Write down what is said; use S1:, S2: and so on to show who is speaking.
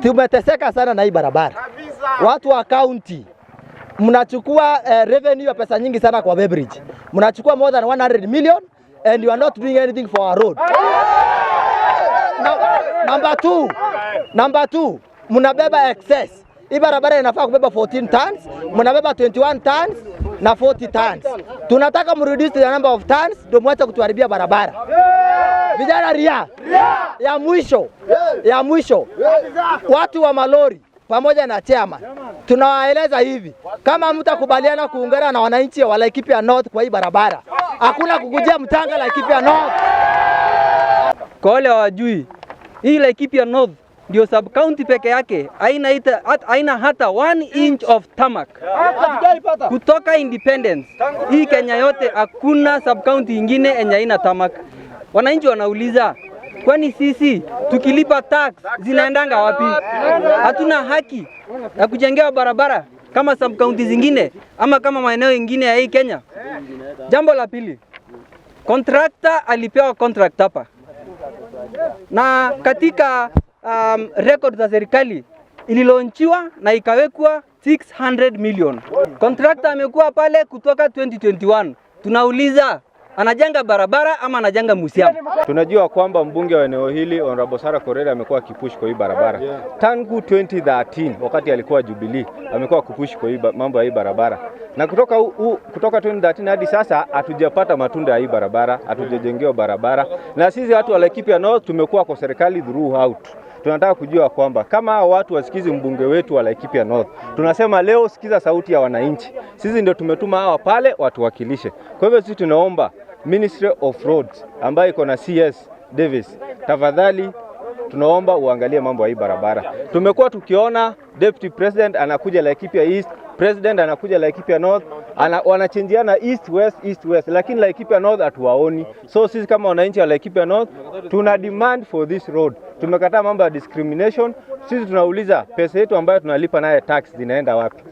S1: tumeteseka sana na hii barabara. Watu wa county mnachukua revenue ya pesa nyingi sana kwa Bay Bridge. Mnachukua more than 100 million and you are not doing anything for our road. Number two, mnabeba excess. Hii barabara inafaa kubeba 14 tons, mnabeba 21 tons na 40 tons. Tunataka mreduce the number of tons ndio mwache kutuharibia barabara. Vijana ria. Ya mwisho. Watu wa malori pamoja na chairman. Tunawaeleza hivi, kama mtakubaliana kuungana na wananchi wa Laikipia North kwa hii barabara, hakuna kukujia mtanga Laikipia North.
S2: Kwa wale hawajui, hii Laikipia North ndio sub county peke yake haina hata 1 inch of tarmac. Kutoka independence hii Kenya yote hakuna sub county ingine yenye haina tarmac. Wananchi wanauliza, kwani sisi tukilipa tax zinaendanga wapi? Hatuna haki ya kujengewa barabara kama sub county zingine ama kama maeneo mengine ya hii Kenya? Jambo la pili, contractor alipewa contract hapa, na katika record za serikali ililaunchiwa na ikawekwa 600 million. Contractor amekuwa pale kutoka 2021. Tunauliza, anajenga barabara ama anajenga museum?
S3: Tunajua kwamba mbunge wa eneo hili Honorable Sarah Korere amekuwa akipush kwa hii barabara. Tangu 2013 wakati alikuwa Jubilee amekuwa akipush kwa hii mambo ya hii barabara. Na kutoka 2013 hadi sasa hatujapata matunda ya hii barabara, hatujajengewa barabara. Na sisi watu wa Laikipia North tumekuwa kwa serikali throughout. Tunataka kujua kwamba kama watu wasikizi mbunge wetu wa Laikipia North, tunasema leo sikiza sauti ya wananchi. Sisi ndio tumetuma hawa pale watuwakilishe. Kwa hivyo sisi tunaomba Ministry of Roads ambayo iko na CS Davis, tafadhali tunaomba uangalie mambo ya hii barabara. Tumekuwa tukiona Deputy President anakuja Laikipia East, President anakuja Laikipia North, wanachangeana east west, lakini Laikipia North hatuwaoni. So sisi kama wananchi wa Laikipia North tuna demand for this road. Tumekataa mambo ya discrimination. Sisi tunauliza pesa yetu ambayo tunalipa naye tax zinaenda wapi?